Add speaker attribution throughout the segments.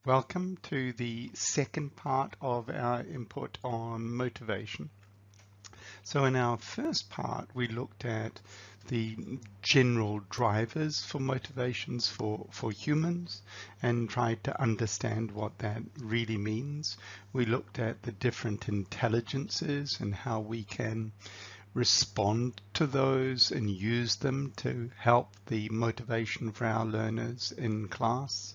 Speaker 1: Welcome to the second part of our input on motivation. So in our first part, we looked at the general drivers for motivations for humans and tried to understand what that really means. We looked at the different intelligences and how we can respond to those and use them to help the motivation for our learners in class.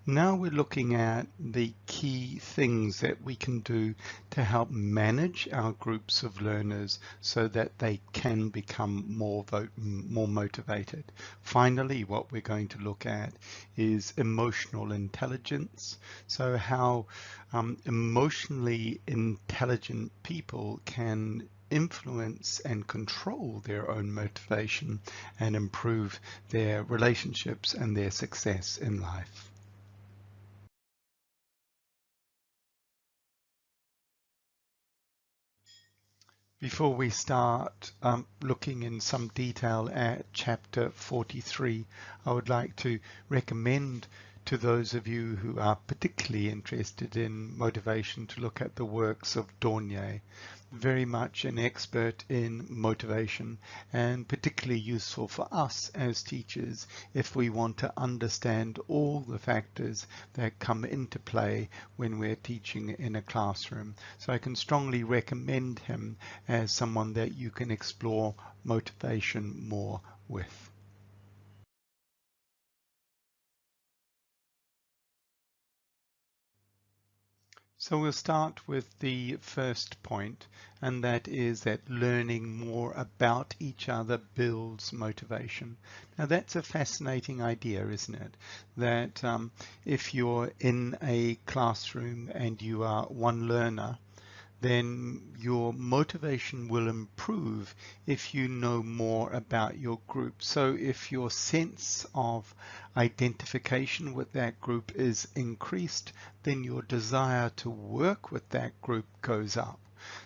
Speaker 1: Now we're looking at the key things that we can do to help manage our groups of learners so that they can become more motivated. Finally, what we're going to look at is emotional intelligence. So how emotionally intelligent people can influence and control their own motivation and improve their relationships and their success in life. Before we start looking in some detail at chapter 43, I would like to recommend to those of you who are particularly interested in motivation to look at the works of Dornier. Very much an expert in motivation and particularly useful for us as teachers if we want to understand all the factors that come into play when we're teaching in a classroom. So I can strongly recommend him as someone that you can explore motivation more with. So we'll start with the first point, and that is that learning more about each other builds motivation. Now that's a fascinating idea, isn't it? That if you're in a classroom and you are one learner, then your motivation will improve if you know more about your group. So if your sense of identification with that group is increased, then your desire to work with that group goes up.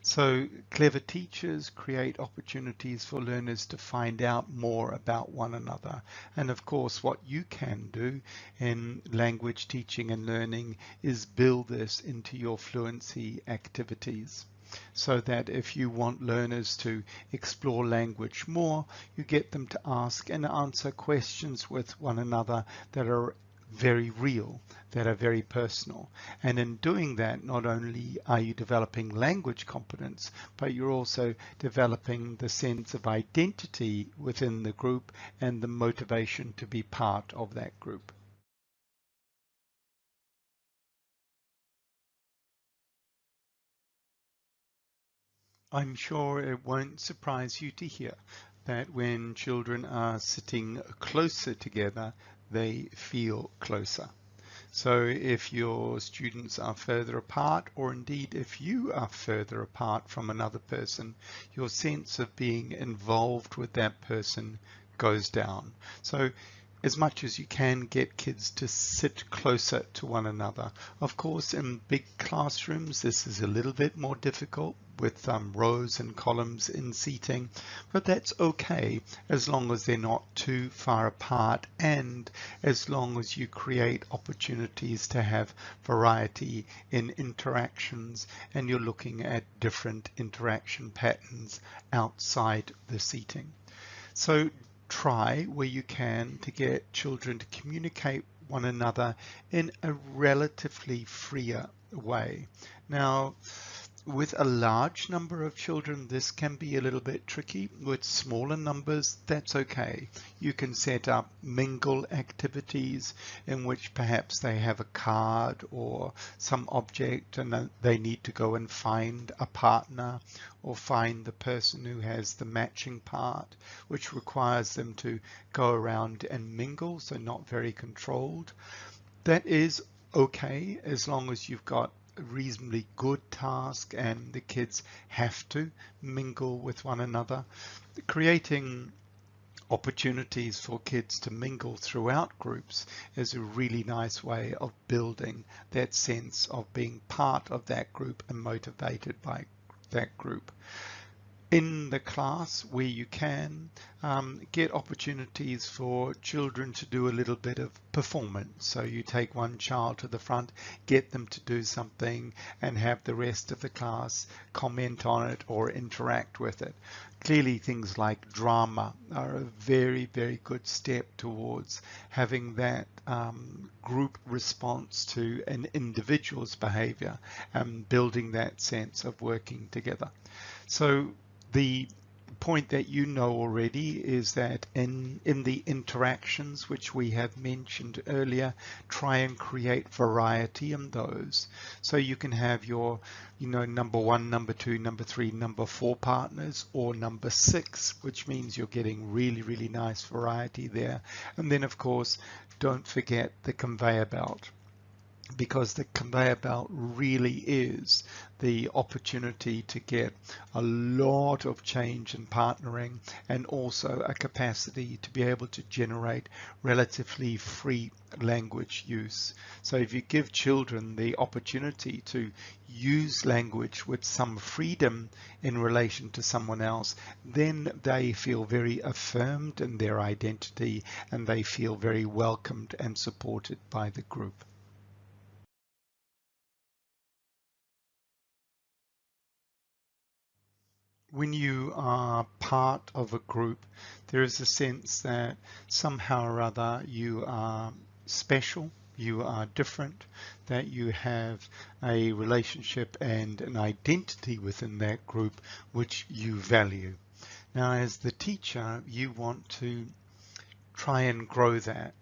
Speaker 1: So clever teachers create opportunities for learners to find out more about one another. And of course, what you can do in language teaching and learning is build this into your fluency activities, so that if you want learners to explore language more, you get them to ask and answer questions with one another that are very real, that are very personal. And in doing that, not only are you developing language competence, but you're also developing the sense of identity within the group and the motivation to be part of that group. I'm sure it won't surprise you to hear that when children are sitting closer together, they feel closer. So if your students are further apart, or indeed if you are further apart from another person, your sense of being involved with that person goes down. So as much as you can, get kids to sit closer to one another. Of course, in big classrooms, this is a little bit more difficult with rows and columns in seating, but that's okay as long as they're not too far apart and as long as you create opportunities to have variety in interactions and you're looking at different interaction patterns outside the seating. So try where you can to get children to communicate one another in a relatively freer way. Now, with a large number of children, this can be a little bit tricky. With smaller numbers, that's okay. You can set up mingle activities in which perhaps they have a card or some object and they need to go and find a partner or find the person who has the matching part, which requires them to go around and mingle, so not very controlled. That is okay as long as you've got a reasonably good task and the kids have to mingle with one another. Creating opportunities for kids to mingle throughout groups is a really nice way of building that sense of being part of that group and motivated by that group. In the class where you can, get opportunities for children to do a little bit of performance. So you take one child to the front, get them to do something, and have the rest of the class comment on it or interact with it. Clearly things like drama are a very, very good step towards having that group response to an individual's behavior and building that sense of working together. So the point that you know already is that in the interactions which we have mentioned earlier, try and create variety in those. So you can have your, number one, number two, number three, number four partners, or number six, which means you're getting really, really nice variety there. And then of course, don't forget the conveyor belt, because the conveyor belt really is the opportunity to get a lot of change and partnering, and also a capacity to be able to generate relatively free language use. So if you give children the opportunity to use language with some freedom in relation to someone else, then they feel very affirmed in their identity, and they feel very welcomed and supported by the group. When you are part of a group, there is a sense that somehow or other you are special, you are different, that you have a relationship and an identity within that group which you value. Now, as the teacher, you want to try and grow that.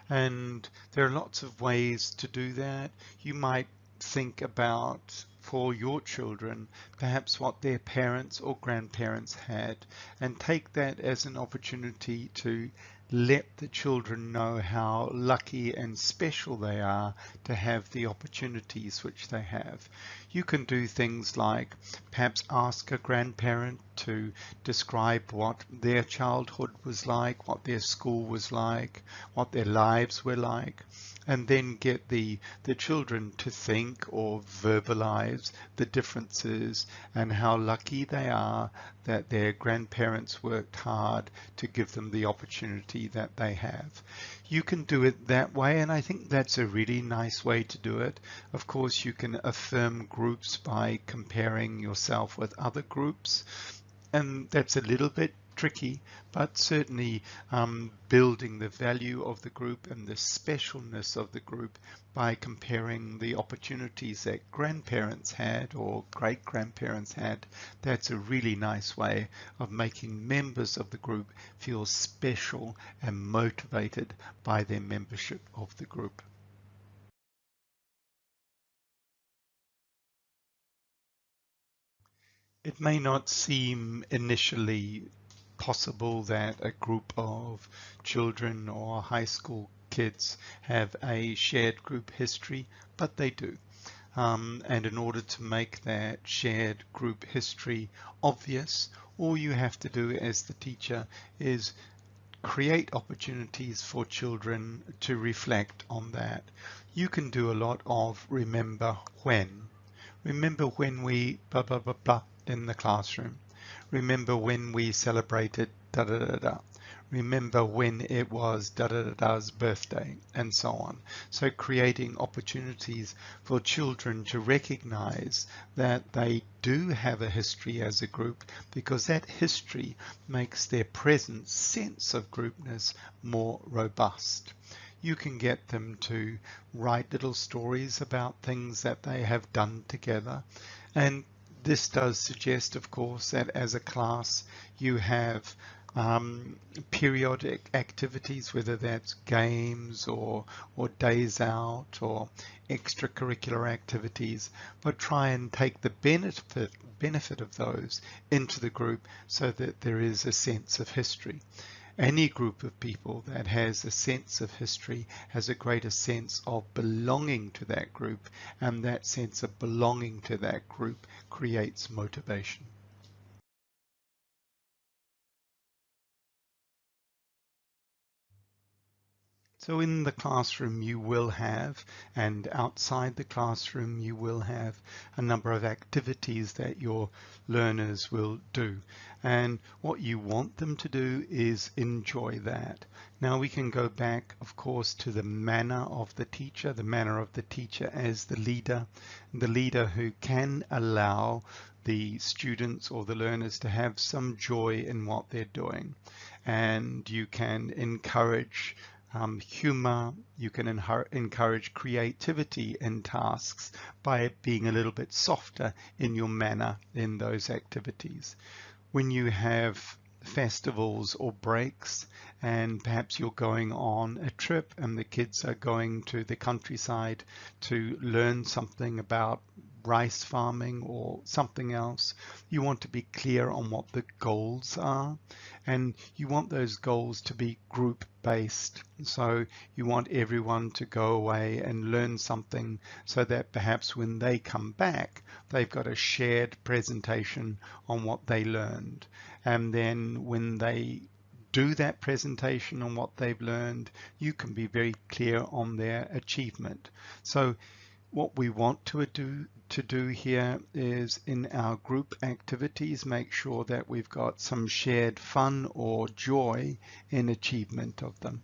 Speaker 1: And there are lots of ways to do that. You might think about, for your children, perhaps what their parents or grandparents had, and take that as an opportunity to let the children know how lucky and special they are to have the opportunities which they have. You can do things like perhaps ask a grandparent to describe what their childhood was like, what their school was like, what their lives were like, and then get the children to think or verbalize the differences and how lucky they are that their grandparents worked hard to give them the opportunity that they have. You can do it that way, and I think that's a really nice way to do it. Of course, you can affirm groups by comparing yourself with other groups, and that's a little bit tricky, but certainly building the value of the group and the specialness of the group by comparing the opportunities that grandparents had or great grandparents had, that's a really nice way of making members of the group feel special and motivated by their membership of the group. It may not seem initially possible that a group of children or high school kids have a shared group history, but they do. And in order to make that shared group history obvious, all you have to do as the teacher is create opportunities for children to reflect on that. You can do a lot of remember when. Remember when we blah blah blah blah in the classroom. Remember when we celebrated da da da da. Remember when it was da da da da's birthday, and so on. So creating opportunities for children to recognize that they do have a history as a group, because that history makes their present sense of groupness more robust. You can get them to write little stories about things that they have done together. And this does suggest, of course, that as a class you have periodic activities, whether that's games or days out or extracurricular activities, but try and take the benefit of those into the group so that there is a sense of history. Any group of people that has a sense of history has a greater sense of belonging to that group, and that sense of belonging to that group creates motivation. So in the classroom you will have, and outside the classroom you will have a number of activities that your learners will do. And what you want them to do is enjoy that. Now we can go back, of course, to the manner of the manner of the teacher as the leader who can allow the students or the learners to have some joy in what they're doing. And you can encourage humor, you can encourage creativity in tasks by being a little bit softer in your manner in those activities. When you have festivals or breaks and perhaps you're going on a trip and the kids are going to the countryside to learn something about rice farming or something else, you want to be clear on what the goals are, and you want those goals to be group based. So you want everyone to go away and learn something so that perhaps when they come back they've got a shared presentation on what they learned, and then when they do that presentation on what they've learned, you can be very clear on their achievement. So what we want to do here is in our group activities, make sure that we've got some shared fun or joy in achievement of them.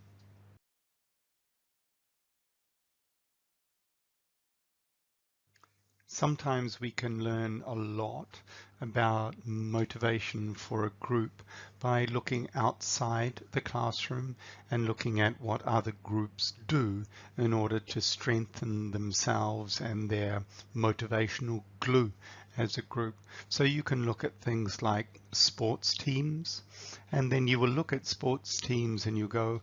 Speaker 1: Sometimes we can learn a lot about motivation for a group by looking outside the classroom and looking at what other groups do in order to strengthen themselves and their motivational glue as a group. So you can look at things like sports teams, and then you will look at sports teams and you go,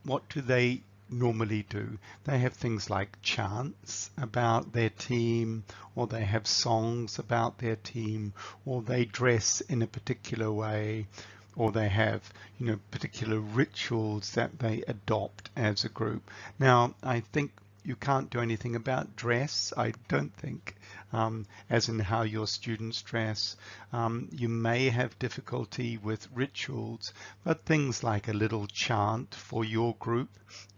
Speaker 1: what do they normally do? They have things like chants about their team, or they have songs about their team, or they dress in a particular way, or they have, particular rituals that they adopt as a group. Now, I think you can't do anything about dress, I don't think, as in how your students dress. You may have difficulty with rituals, but things like a little chant for your group,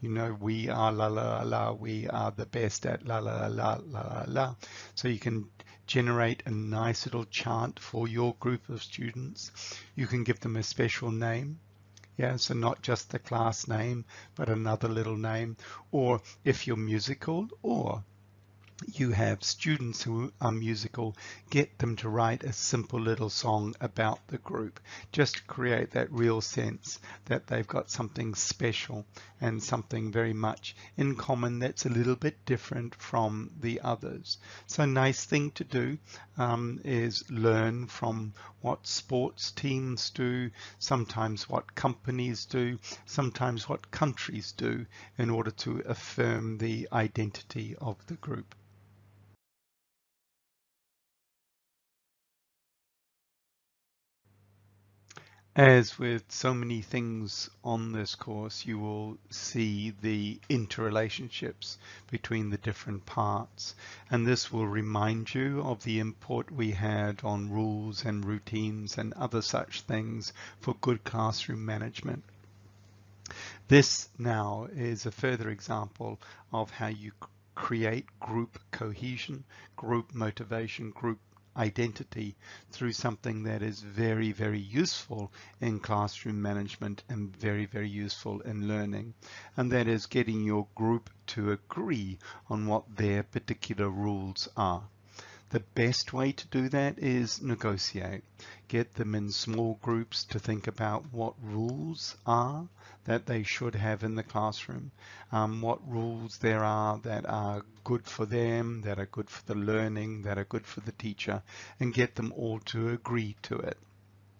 Speaker 1: we are la la la, we are the best at la la la la la la. So you can generate a nice little chant for your group of students. You can give them a special name. Yeah, so not just the class name, but another little name. Or if you're musical, or you have students who are musical, get them to write a simple little song about the group, just to create that real sense that they've got something special and something very much in common that's a little bit different from the others. So a nice thing to do is learn from what sports teams do, sometimes what companies do, sometimes what countries do, in order to affirm the identity of the group. As with so many things on this course, you will see the interrelationships between the different parts, and this will remind you of the import we had on rules and routines and other such things for good classroom management. This now is a further example of how you create group cohesion, group motivation, group identity through something that is very, very useful in classroom management and very, very useful in learning. And that is getting your group to agree on what their particular rules are. The best way to do that is negotiate. Get them in small groups to think about what rules are that they should have in the classroom, what rules there are that are good for them, that are good for the learning, that are good for the teacher, and get them all to agree to it.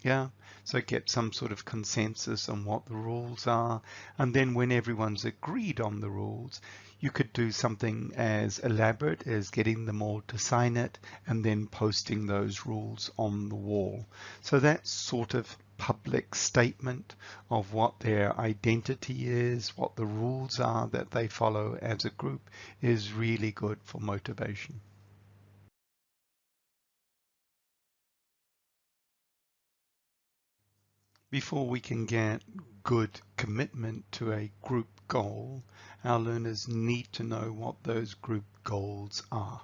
Speaker 1: Yeah, so get some sort of consensus on what the rules are, and then when everyone's agreed on the rules, you could do something as elaborate as getting them all to sign it and then posting those rules on the wall. So that sort of public statement of what their identity is, what the rules are that they follow as a group, is really good for motivation. Before we can get good commitment to a group goal, our learners need to know what those group goals are.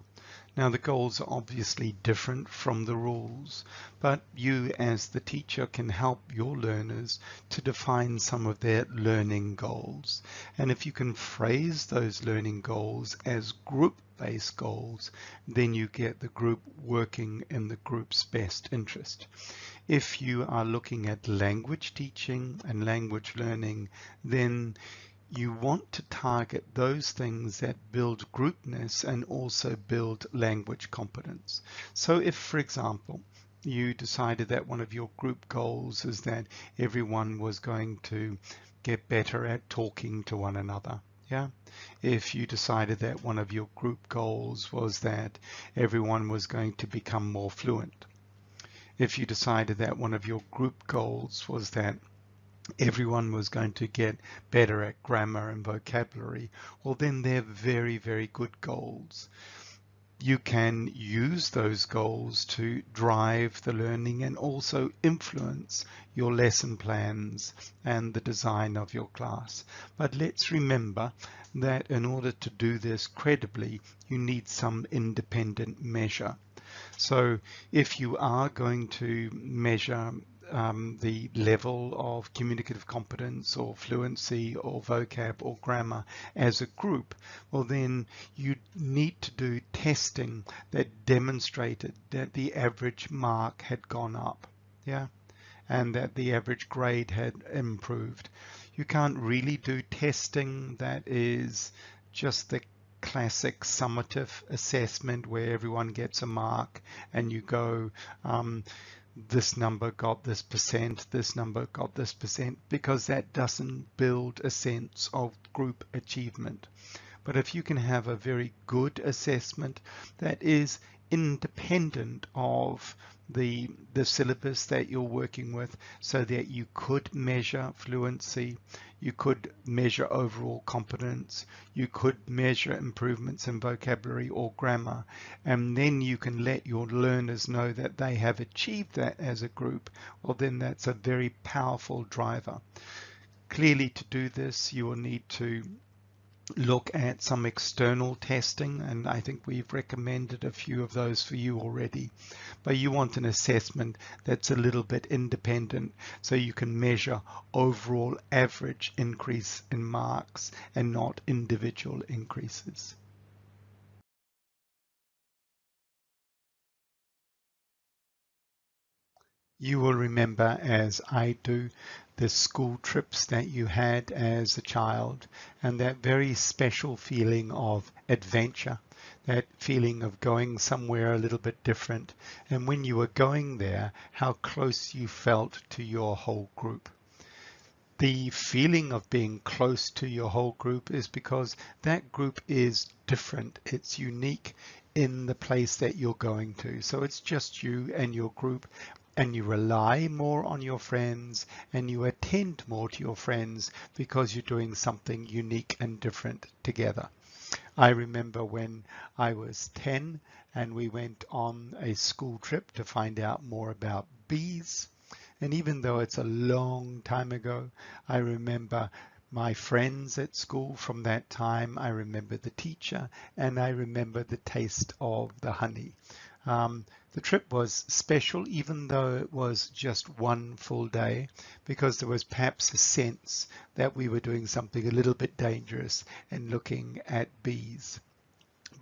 Speaker 1: Now, the goals are obviously different from the rules, but you as the teacher can help your learners to define some of their learning goals. And if you can phrase those learning goals as group-based goals, then you get the group working in the group's best interest. If you are looking at language teaching and language learning, then you want to target those things that build groupness and also build language competence. So if, for example, you decided that one of your group goals is that everyone was going to get better at talking to one another, yeah? If you decided that one of your group goals was that everyone was going to become more fluent. If you decided that one of your group goals was that everyone was going to get better at grammar and vocabulary, well, then they're very, very good goals. You can use those goals to drive the learning and also influence your lesson plans and the design of your class. But let's remember that in order to do this credibly, you need some independent measure. So if you are going to measure the level of communicative competence or fluency or vocab or grammar as a group, well, then you need to do testing that demonstrated that the average mark had gone up, yeah, and that the average grade had improved. You can't really do testing that is just the classic summative assessment where everyone gets a mark and you go, this number got this percent, this number got this percent, because that doesn't build a sense of group achievement. But if you can have a very good assessment that is independent of the syllabus that you're working with, so that you could measure fluency, you could measure overall competence, you could measure improvements in vocabulary or grammar, and then you can let your learners know that they have achieved that as a group, well, then that's a very powerful driver. Clearly, to do this, you will need to look at some external testing, and I think we've recommended a few of those for you already. But you want an assessment that's a little bit independent, so you can measure overall average increase in marks and not individual increases. You will remember, as I do, the school trips that you had as a child and that very special feeling of adventure, that feeling of going somewhere a little bit different. And when you were going there, how close you felt to your whole group. The feeling of being close to your whole group is because that group is different. It's unique in the place that you're going to. So it's just you and your group, and you rely more on your friends and you attend more to your friends because you're doing something unique and different together. I remember when I was 10 and we went on a school trip to find out more about bees. And even though it's a long time ago, I remember my friends at school from that time. I remember the teacher and I remember the taste of the honey. The trip was special, even though it was just one full day, because there was perhaps a sense that we were doing something a little bit dangerous and looking at bees.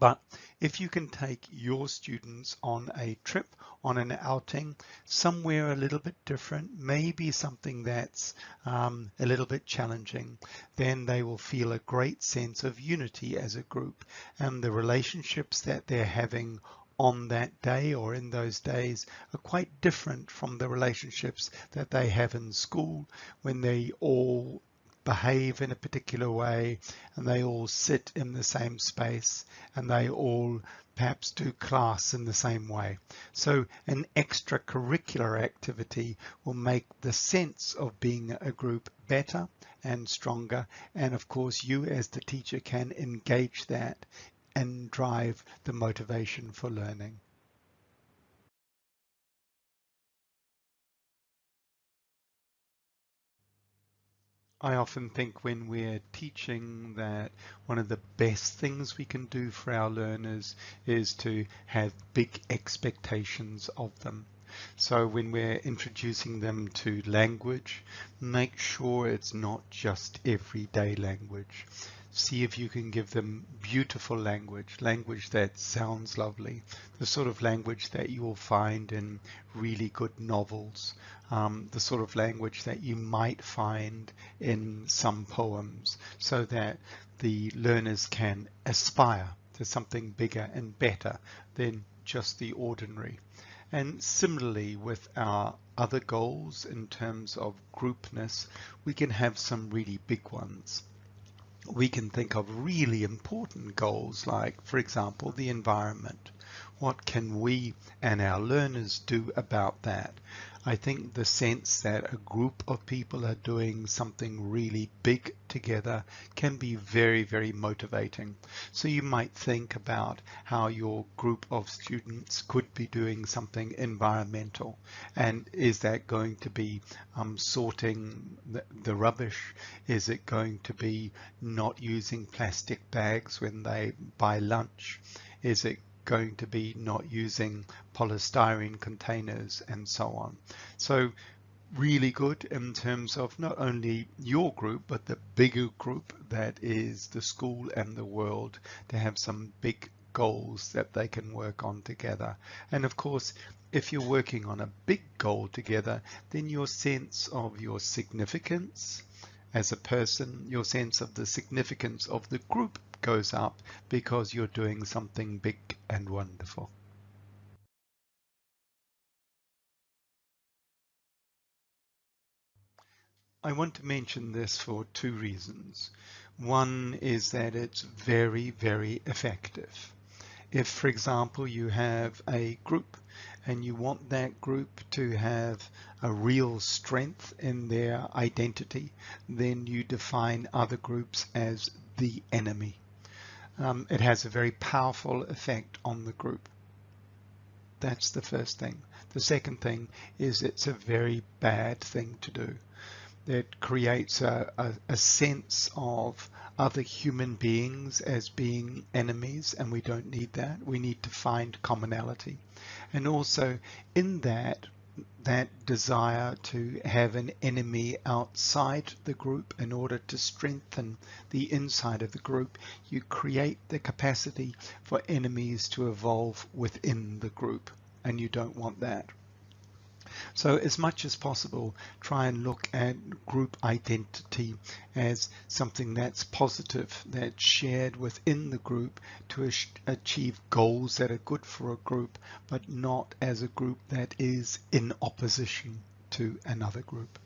Speaker 1: But if you can take your students on a trip, on an outing, somewhere a little bit different, maybe something that's a little bit challenging, then they will feel a great sense of unity as a group, and the relationships that they're having on that day or in those days are quite different from the relationships that they have in school when they all behave in a particular way and they all sit in the same space and they all perhaps do class in the same way. So an extracurricular activity will make the sense of being a group better and stronger, and of course you as the teacher can engage that and drive the motivation for learning. I often think when we're teaching that one of the best things we can do for our learners is to have big expectations of them. So when we're introducing them to language, make sure it's not just everyday language. See if you can give them beautiful language, language that sounds lovely, the sort of language that you will find in really good novels, the sort of language that you might find in some poems, so that the learners can aspire to something bigger and better than just the ordinary. And similarly with our other goals in terms of groupness, we can have some really big ones. We can think of really important goals like, for example, the environment. What can we and our learners do about that? I think the sense that a group of people are doing something really big together can be very, very motivating. So you might think about how your group of students could be doing something environmental. And is that going to be sorting the rubbish? Is it going to be not using plastic bags when they buy lunch? Is it going to be not using polystyrene containers and so on? So really good in terms of not only your group, but the bigger group that is the school and the world, to have some big goals that they can work on together. And of course, if you're working on a big goal together, then your sense of your significance as a person, your sense of the significance of the group goes up because you're doing something big and wonderful. I want to mention this for two reasons. One is that it's very, very effective. If, for example, you have a group and you want that group to have a real strength in their identity, then you define other groups as the enemy. It has a very powerful effect on the group. That's the first thing. The second thing is it's a very bad thing to do. It creates a sense of other human beings as being enemies, and we don't need that. We need to find commonality. And also in that desire to have an enemy outside the group in order to strengthen the inside of the group, you create the capacity for enemies to evolve within the group, and you don't want that. So as much as possible, try and look at group identity as something that's positive, that's shared within the group to achieve goals that are good for a group, but not as a group that is in opposition to another group.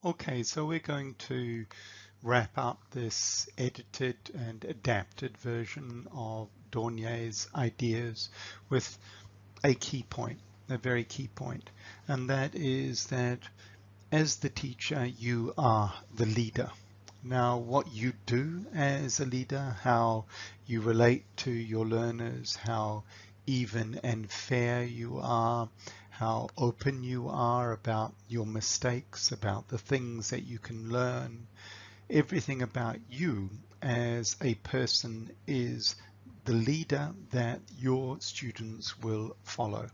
Speaker 1: Okay, so we're going to wrap up this edited and adapted version of Dornier's ideas with a key point, a very key point, and that is that as the teacher, you are the leader. Now, what you do as a leader, how you relate to your learners, how even and fair you are, how open you are about your mistakes, about the things that you can learn, everything about you as a person is the leader that your students will follow.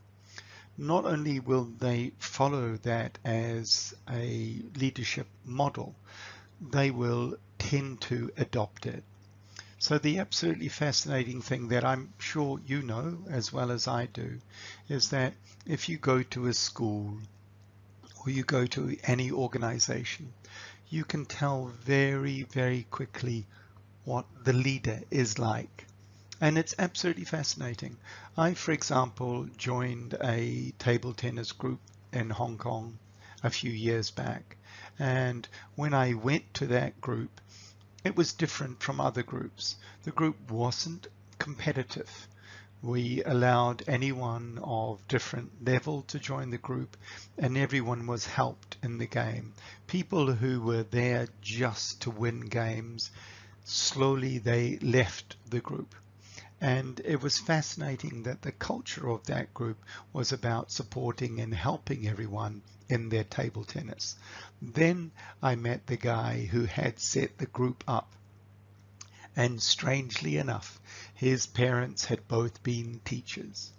Speaker 1: Not only will they follow that as a leadership model, they will tend to adopt it. So the absolutely fascinating thing that I'm sure you know as well as I do is that if you go to a school or you go to any organization, you can tell very, very quickly what the leader is like. And it's absolutely fascinating. I, for example, joined a table tennis group in Hong Kong a few years back. And when I went to that group, it was different from other groups. The group wasn't competitive. We allowed anyone of different level to join the group, and everyone was helped in the game. People who were there just to win games, slowly they left the group. And it was fascinating that the culture of that group was about supporting and helping everyone in their table tennis. Then I met the guy who had set the group up. And strangely enough, his parents had both been teachers.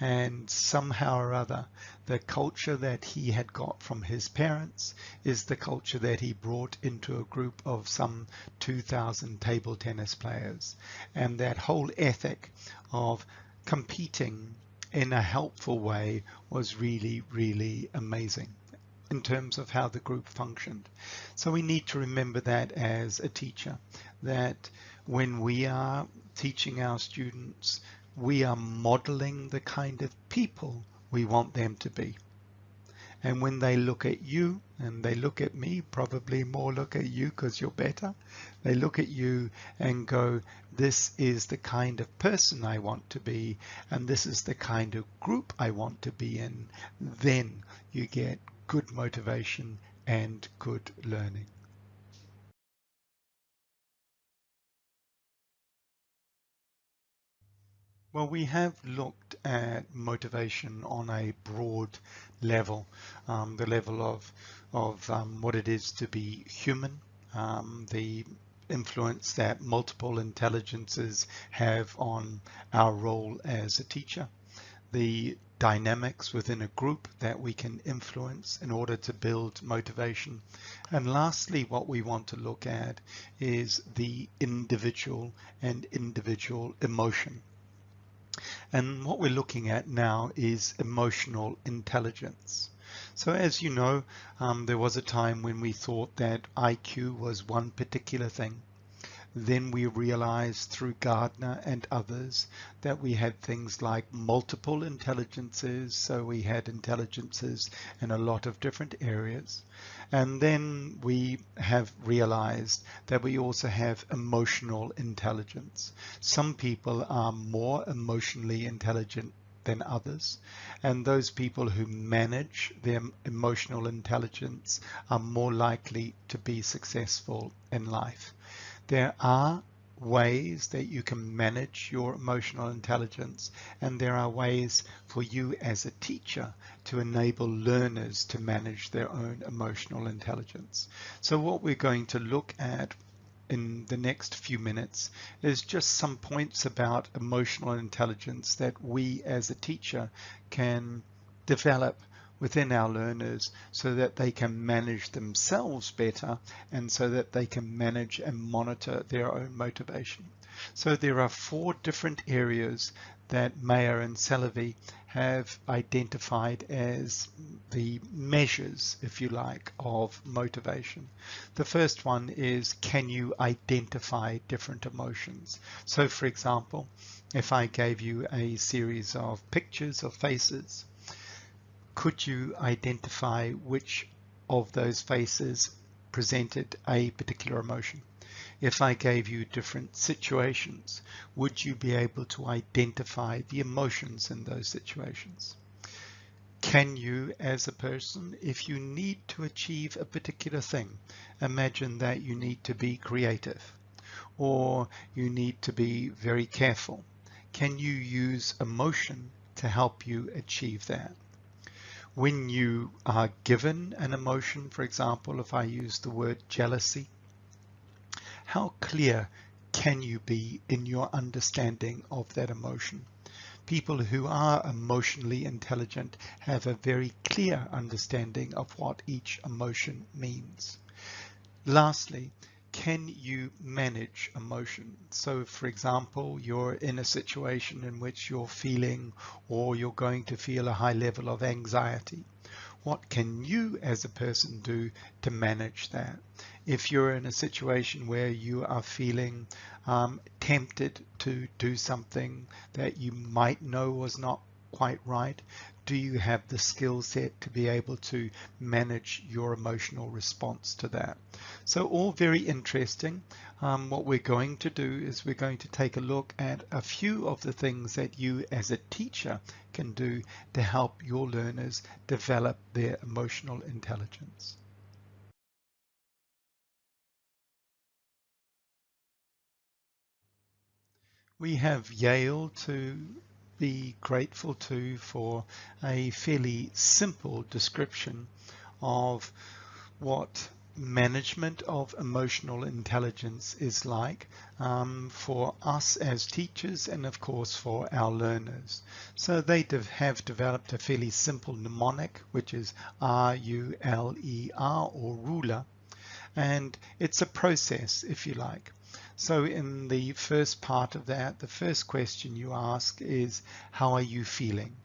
Speaker 1: And somehow or other, the culture that he had got from his parents is the culture that he brought into a group of some 2,000 table tennis players. And that whole ethic of competing in a helpful way was really, really amazing in terms of how the group functioned. So we need to remember that as a teacher, that when we are teaching our students, we are modeling the kind of people we want them to be. And when they look at you and they look at me, probably more look at you because you're better, they look at you and go, this is the kind of person I want to be, and this is the kind of group I want to be in, then you get good motivation and good learning. Well, we have looked at motivation on a broad level, the level of what it is to be human, the influence that multiple intelligences have on our role as a teacher, the dynamics within a group that we can influence in order to build motivation. And lastly, what we want to look at is the individual and individual emotion. And what we're looking at now is emotional intelligence. So as you know, there was a time when we thought that IQ was one particular thing. Then we realized through Gardner and others that we had things like multiple intelligences. So we had intelligences in a lot of different areas. And then we have realized that we also have emotional intelligence. Some people are more emotionally intelligent than others, and those people who manage their emotional intelligence are more likely to be successful in life. There are ways that you can manage your emotional intelligence, and there are ways for you as a teacher to enable learners to manage their own emotional intelligence. So what we're going to look at in the next few minutes is just some points about emotional intelligence that we as a teacher can develop within our learners so that they can manage themselves better and so that they can manage and monitor their own motivation. So there are 4 different areas that Mayer and Salovey have identified as the measures, if you like, of motivation. The first one is, can you identify different emotions? So for example, if I gave you a series of pictures of faces, could you identify which of those faces presented a particular emotion? If I gave you different situations, would you be able to identify the emotions in those situations? Can you, as a person, if you need to achieve a particular thing, imagine that you need to be creative or you need to be very careful, can you use emotion to help you achieve that? When you are given an emotion, for example, if I use the word jealousy, how clear can you be in your understanding of that emotion? People who are emotionally intelligent have a very clear understanding of what each emotion means. Lastly, can you manage emotion? So for example, you're in a situation in which you're feeling or you're going to feel a high level of anxiety. What can you as a person do to manage that? If you're in a situation where you are feeling tempted to do something that you might know was not quite right, do you have the skill set to be able to manage your emotional response to that? So all very interesting. What we're going to do is we're going to take a look at a few of the things that you as a teacher can do to help your learners develop their emotional intelligence. We have Yale to be grateful to for a fairly simple description of what management of emotional intelligence is like for us as teachers and of course for our learners. So they have developed a fairly simple mnemonic, which is RULER, or ruler, and it's a process, if you like. So in the first part of that, the first question you ask is, how are you feeling?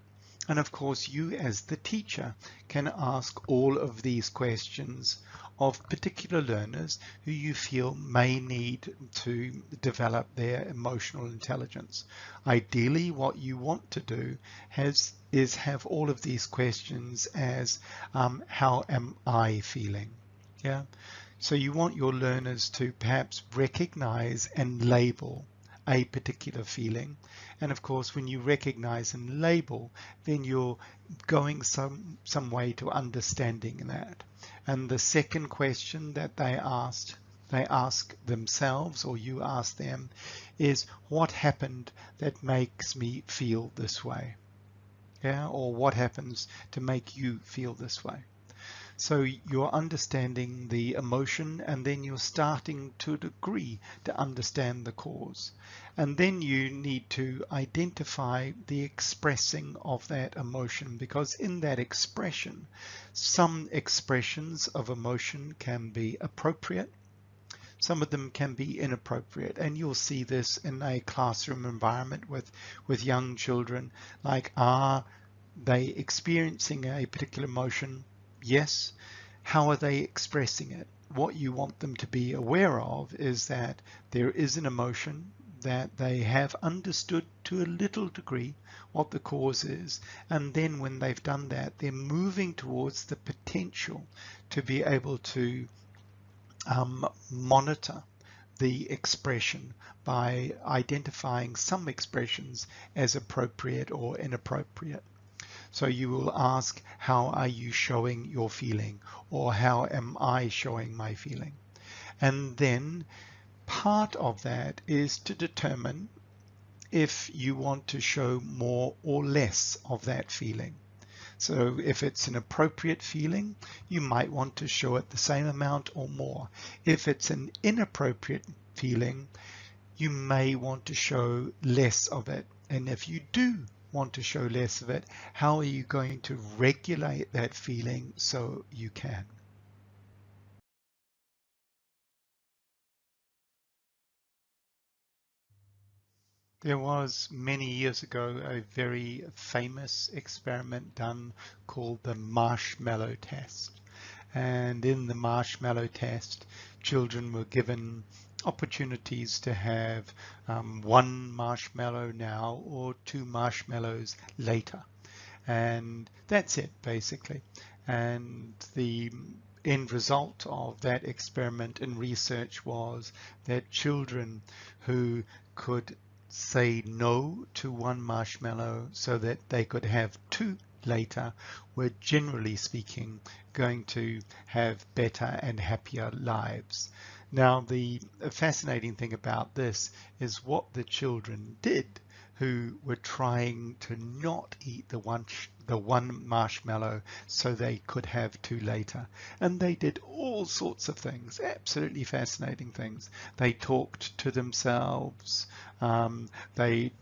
Speaker 1: And of course, you as the teacher can ask all of these questions of particular learners who you feel may need to develop their emotional intelligence. Ideally, what you want to do is have all of these questions as, how am I feeling? Yeah. So you want your learners to perhaps recognize and label a particular feeling. And of course, when you recognize and label, then you're going some way to understanding that. And the second question that they ask themselves, or you ask them, is, what happened that makes me feel this way? Yeah, or what happens to make you feel this way? So you're understanding the emotion, and then you're starting to a degree to understand the cause. And then you need to identify the expressing of that emotion, because in that expression, some expressions of emotion can be appropriate, some of them can be inappropriate, and you'll see this in a classroom environment with young children. Like, are they experiencing a particular emotion? Yes. How are they expressing it? What you want them to be aware of is that there is an emotion, that they have understood to a little degree what the cause is, and then when they've done that, they're moving towards the potential to be able to monitor the expression by identifying some expressions as appropriate or inappropriate. So you will ask, how are you showing your feeling? Or how am I showing my feeling? And then part of that is to determine if you want to show more or less of that feeling. So if it's an appropriate feeling, you might want to show it the same amount or more. If it's an inappropriate feeling, you may want to show less of it. And if you do want to show less of it, how are you going to regulate that feeling so you can? There was many years ago a very famous experiment done called the marshmallow test. And in the marshmallow test, children were given opportunities to have one marshmallow now or two marshmallows later. And that's it, basically. And the end result of that experiment and research was that children who could say no to one marshmallow so that they could have two later were, generally speaking, going to have better and happier lives. Now, the fascinating thing about this is what the children did who were trying to not eat the one marshmallow so they could have two later. And they did all sorts of things, absolutely fascinating things. They talked to themselves, they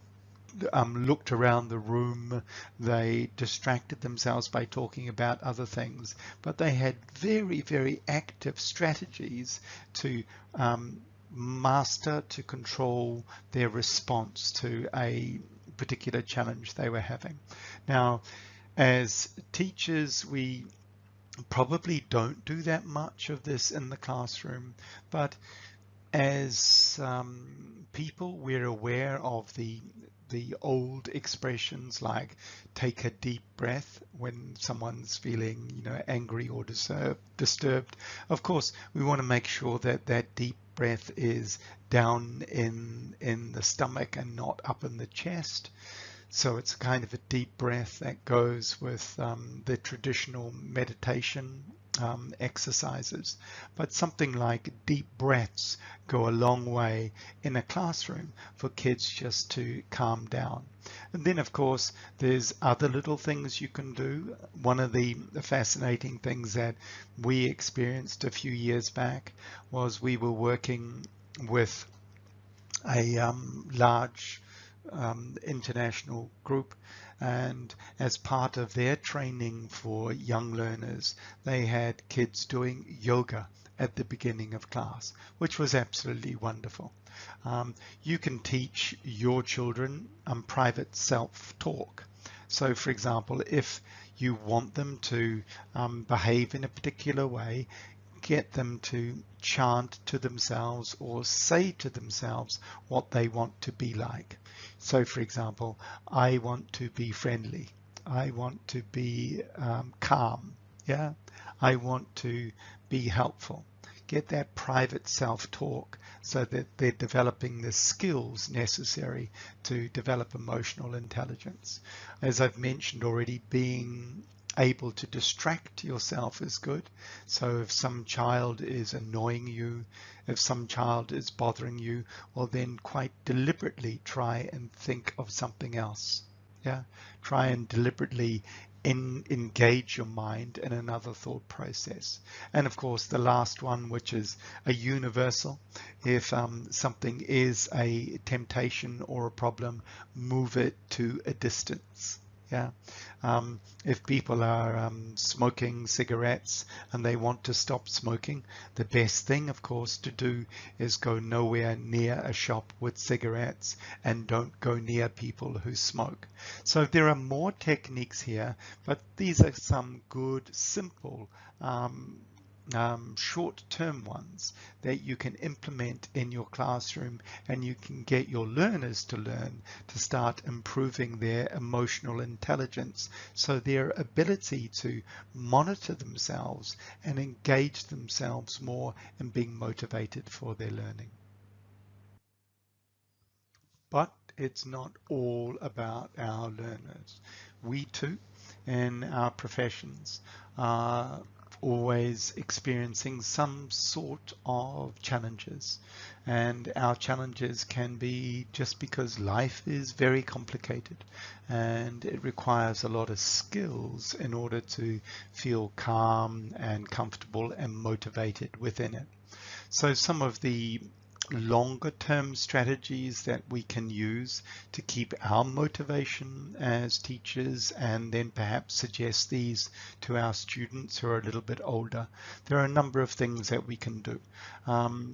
Speaker 1: looked around the room, they distracted themselves by talking about other things, but they had very, very active strategies to master, to control their response to a particular challenge they were having. Now, as teachers, we probably don't do that much of this in the classroom, but as people, we're aware of the old expressions like take a deep breath when someone's feeling, angry or disturbed. Of course, we want to make sure that that deep breath is down in the stomach and not up in the chest. So it's kind of a deep breath that goes with the traditional meditation exercises, but something like deep breaths go a long way in a classroom for kids just to calm down. And then, of course, there's other little things you can do. One of the fascinating things that we experienced a few years back was we were working with a large international group, and as part of their training for young learners, they had kids doing yoga at the beginning of class, which was absolutely wonderful. You can teach your children private self-talk. So, for example, if you want them to behave in a particular way, get them to chant to themselves or say to themselves what they want to be like. So, for example, I want to be friendly. I want to be calm. Yeah. I want to be helpful. Get that private self-talk so that they're developing the skills necessary to develop emotional intelligence. As I've mentioned already, being able to distract yourself is good. So if some child is annoying you, if some child is bothering you, well then quite deliberately try and think of something else. Yeah, try and deliberately engage your mind in another thought process. And of course, the last one, which is a universal, if something is a temptation or a problem, move it to a distance. Yeah. If people are smoking cigarettes and they want to stop smoking, the best thing, of course, to do is go nowhere near a shop with cigarettes and don't go near people who smoke. So there are more techniques here, but these are some good, simple short-term ones that you can implement in your classroom, and you can get your learners to learn to start improving their emotional intelligence, so their ability to monitor themselves and engage themselves more in being motivated for their learning. But it's not all about our learners. We too, in our professions, are always experiencing some sort of challenges. And our challenges can be just because life is very complicated and it requires a lot of skills in order to feel calm and comfortable and motivated within it. So some of the longer term strategies that we can use to keep our motivation as teachers, and then perhaps suggest these to our students who are a little bit older. There are a number of things that we can do.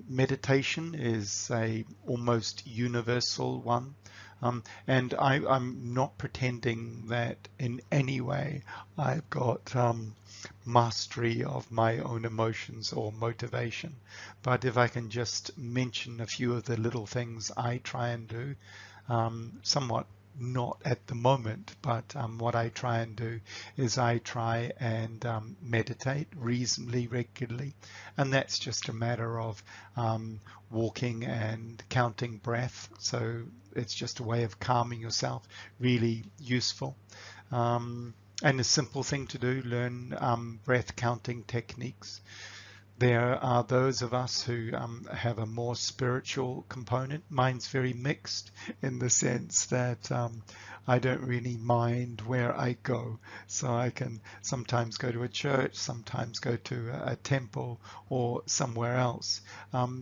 Speaker 1: Meditation is a almost universal one. And I'm not pretending that in any way I've got mastery of my own emotions or motivation. But if I can just mention a few of the little things I try and do, somewhat not at the moment, but what I try and do is I try and meditate reasonably regularly. And that's just a matter of walking and counting breath. So it's just a way of calming yourself, really useful. And a simple thing to do, learn breath counting techniques. There are those of us who have a more spiritual component. Mine's very mixed in the sense that I don't really mind where I go. So I can sometimes go to a church, sometimes go to a temple or somewhere else,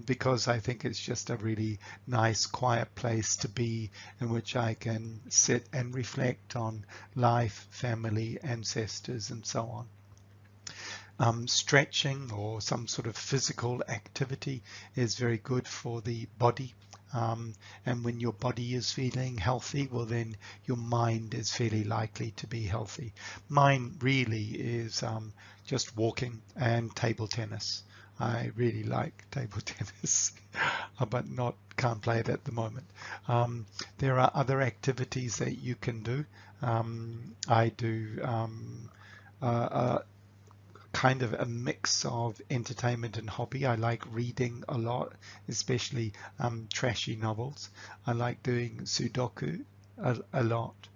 Speaker 1: because I think it's just a really nice, quiet place to be, in which I can sit and reflect on life, family, ancestors, and so on. Stretching or some sort of physical activity is very good for the body. And when your body is feeling healthy, well, then your mind is fairly likely to be healthy. Mine really is just walking and table tennis. I really like table tennis, but can't play it at the moment. There are other activities that you can do. I do kind of a mix of entertainment and hobby. I like reading a lot, especially trashy novels. I like doing Sudoku. a lot.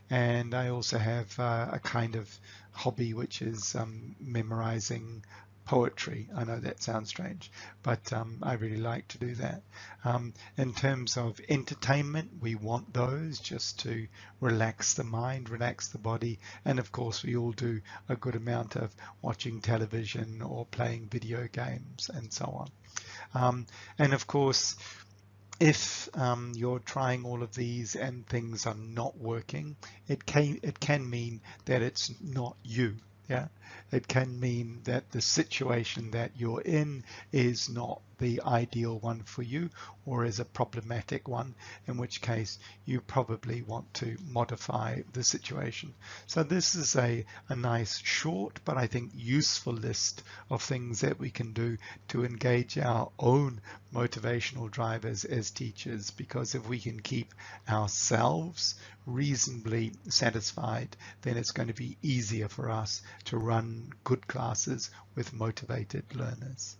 Speaker 1: And I also have a kind of hobby which is memorizing poetry. I know that sounds strange, but I really like to do that. In terms of entertainment, we want those just to relax the mind, relax the body, and of course we all do a good amount of watching television or playing video games and so on. And of course, if you're trying all of these and things are not working, it can mean that it's not you. Yeah, it can mean that the situation that you're in is not the ideal one for you, or is a problematic one, in which case you probably want to modify the situation. So this is a nice short but I think useful list of things that we can do to engage our own motivational drivers as teachers, because if we can keep ourselves reasonably satisfied, then it's going to be easier for us to run good classes with motivated learners.